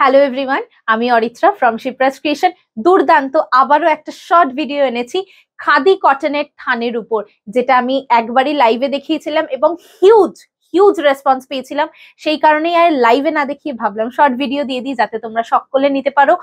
Hello everyone, আমি Aritra from Shipra's creation. দুর্দান্ত আবারও একটা শর্ট ভিডিও এনেছি খাদি কটনের থানের উপর, যেটা আমি একবারই লাইভে দেখিয়েছিলাম এবং হিউজ হিউজ রেসপন্স পেয়েছিলাম। সেই কারণেই আর লাইভে না দেখিয়ে ভাবলাম শর্ট ভিডিও দিয়ে দিই, যাতে তোমরা সকলে নিতে পারো।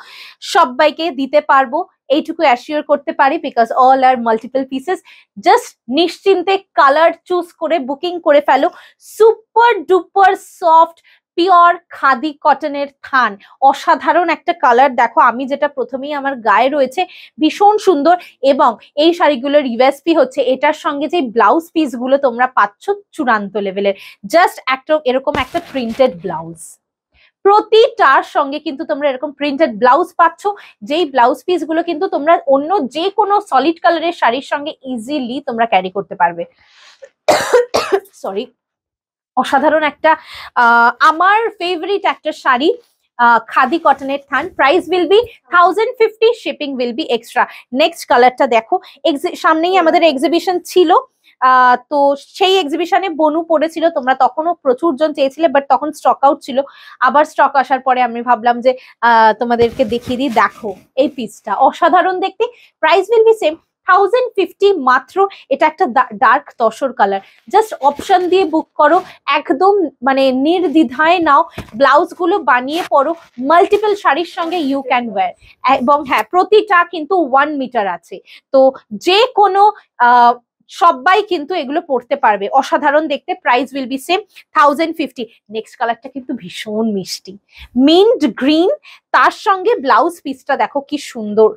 সবাইকে দিতে পারবো এইটুকু অ্যাসিওর করতে পারি, because all are multiple pieces. Just নিশ্চিন্তে কালার চুজ করে বুকিং করে ফেলো। Super duper soft pure khadi কটনের থান, অসাধারণ একটা কালার। দেখো, আমি যেটা প্রথমেই আমার গায়ে রয়েছে, ভীষণ সুন্দর। এবং এই শাড়িগুলোর ইউএসপি হচ্ছে এটার সঙ্গে যে ব্লাউজ পিস গুলো তোমরা পাচ্ছ চূড়ান্ত লেভেলের। জাস্ট একটা এরকম একটা প্রিন্টেড ব্লাউজ, প্রতিটার সঙ্গে কিন্তু তোমরা এরকম প্রিন্টেড ব্লাউজ পাচ্ছ, যেই ব্লাউজ পিস গুলো কিন্তু তোমরা অন্য যে কোনো সলিড কালারের শাড়ির সঙ্গে ইজিলি তোমরা ক্যারি করতে পারবে। সরি, অসাধারণ একটা আমার ফেভারিট একটা শাড়ি, খাদি কটনের থান। Price will be 1050, shipping will be extra. Next কালারটা দেখো, সামনেই আমাদের এক্সিবিশন ছিল, তো সেই এক্সিবিশনে বনু পড়েছিল, তোমরা তখনও প্রচুর জন চেয়েছিলে, বাট তখন স্টক আউট ছিল। আবার স্টক আসার পরে আমি ভাবলাম যে তোমাদেরকে দেখিয়ে দিই। দেখো এই পিসটা অসাধারণ দেখতে। প্রাইস উইল বি সেম 1050 মাত্র। এটা একটা dark tussar colour. Just option দিয়ে বুক করো, একদম মানে নির্দ্বিধায় নাও, ব্লাউজ গুলো বানিয়ে পরো, মাল্টিপল শাড়ির সঙ্গে ইউ ক্যান ওয়্যার। এবং হ্যাঁ, প্রতিটা কিন্তু 1 মিটার আছে, তো যে কোনো সবাই কিন্তু এগুলো পড়তে পারবে। অসাধারণ দেখতে। Price will B same 1050। Next কালারটা কিন্তু ভীষণ মিষ্টি, মিন্ট গ্রিন, তার সঙ্গে ব্লাউজ পিসটা দেখো কি সুন্দর,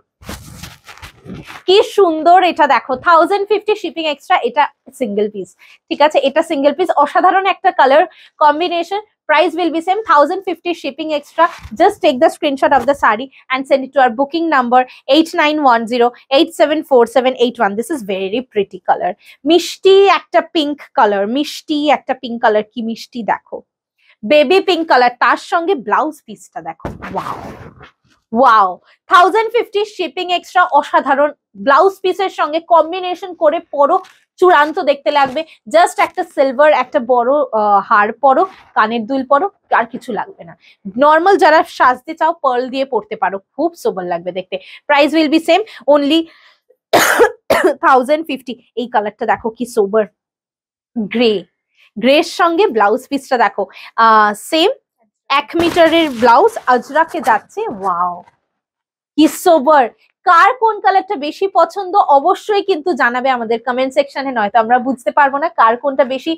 কি সুন্দর। এটা দেখো 1050, শিপিং এক্সট্রা। এটা সিঙ্গেল পিস, ঠিক আছে, এটা সিঙ্গেল পিস। অসাধারণ একটা colour combination. Price will be same 1050, shipping extra. Just take the screenshot of the sari and send it to our booking number 8910874781. This is very pretty color. Mishti একটা pink color, মিষ্টি একটা pink color, কি মিষ্টি দেখো, baby pink colour, তার সঙ্গে blouse পিসটা দেখো। Wow wow, 1050, shipping extra. অসাধারণ ব্লাউজ পিসের সঙ্গে কম্বিনেশন করে পরো, চূড়ান্ত দেখতে লাগবে। জাস্ট একটা সিলভার একটা বড় হার পরো, কানের দুল পরো, আর কিছু লাগবে না। নর্মাল যারা সাজতে চাও পার্ল দিয়ে পরতে পারো, খুব সোবার লাগবে দেখতে। Price will B same, only 1050। এই কালারটা দেখো কি সোবার, গ্রে, গ্রের সঙ্গে ব্লাউজ পিসটা দেখো সেম 1 মিটারের ব্লাউজ, আজরাকে যাচ্ছে। ওয়াও, কি সোবার। কার কোন কালারটা বেশি পছন্দ অবশ্যই কিন্তু জানাবে আমাদের কমেন্ট সেকশনে, নয়তো আমরা বুঝতে পারবো না কার কোনটা বেশি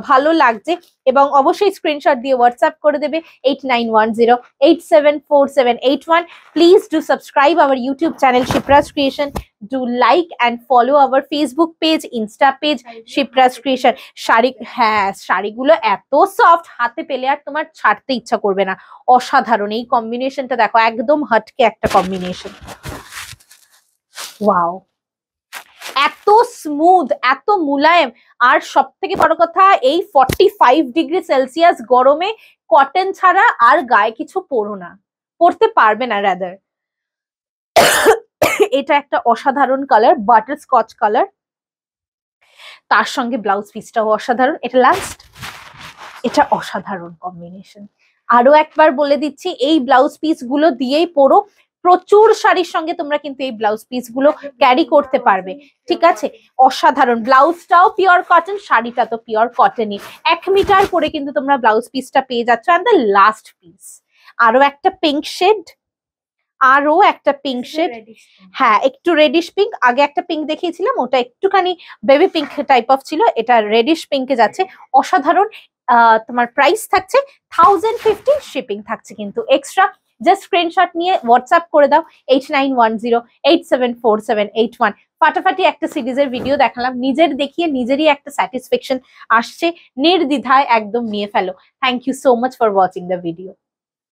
ভালো লাগছে। এবং অবশ্যই স্ক্রিনশট দিয়ে হোয়াটসঅ্যাপ করে দেবে 8910874781। Please do subscribe our YouTube channel Shipra's creation. Do like and follow our Facebook page, Insta page Shipra's creation. Sari, হ্যাঁ, শাড়িগুলো এত সফট, হাতে পেলে আর তোমার ছাড়তে ইচ্ছা করবে না। অসাধারণ এই কম্বিনেশনটা দেখো, একদম হটকে একটা কম্বিনেশন। ওয়াও, এত স্মুথ, এত মুলায়েম। আর সব থেকে বড় কথা, এই 45 ডিগ্রি সেলসিয়াস গরমে কটন ছাড়া আর গায়ে কিছু পরো না, পরতে পারবে না রাদার। এটা একটা অসাধারণ কালার, বাটার স্কচ কালার, তার সঙ্গে ব্লাউজ পিসটাও অসাধারণ। এটা লাস্ট, এটা অসাধারণ কম্বিনেশন। আরো একবার বলে দিচ্ছি, এই ব্লাউজ পিস গুলো দিয়েই পরো, প্রচুর শাড়ির সঙ্গে তোমরা কিন্তু এই ব্লাউজ পিস গুলো ক্যারি করতে পারবে, ঠিক আছে। অসাধারণ, ব্লাউজটাও পিওর কটন, শাড়িটা তো পিওর কটনই। 1 মিটার করে কিন্তু তোমরা ব্লাউজ পিসটা পেয়ে যাচ্ছ। অ্যান্ড দ্য লাস্ট পিস, আরো একটা পিঙ্ক শেড, আরো একটা পিঙ্ক শেড, হ্যাঁ একটু রেডিশ পিঙ্ক। আগে একটা পিঙ্ক দেখিয়েছিলাম, ওটা একটুখানি বেবি পিঙ্ক টাইপ অফ ছিল, এটা রেডিশ পিঙ্কে যাচ্ছে। অসাধারণ। তোমার প্রাইস থাকছে 1050, শিপিং থাকছে কিন্তু এক্সট্রা। জাস্ট স্ক্রিনশট নিয়ে হোয়াটসঅ্যাপ করে দাও 8910874781। ফাটাফাটি একটা সিরিজের ভিডিও দেখালাম, নিজের দেখিয়ে নিজেরই একটা স্যাটিসফ্যাকশন আসছে। নির্দ্বিধায় একদম নিয়ে ফেলো। Thank you so much for watching the video.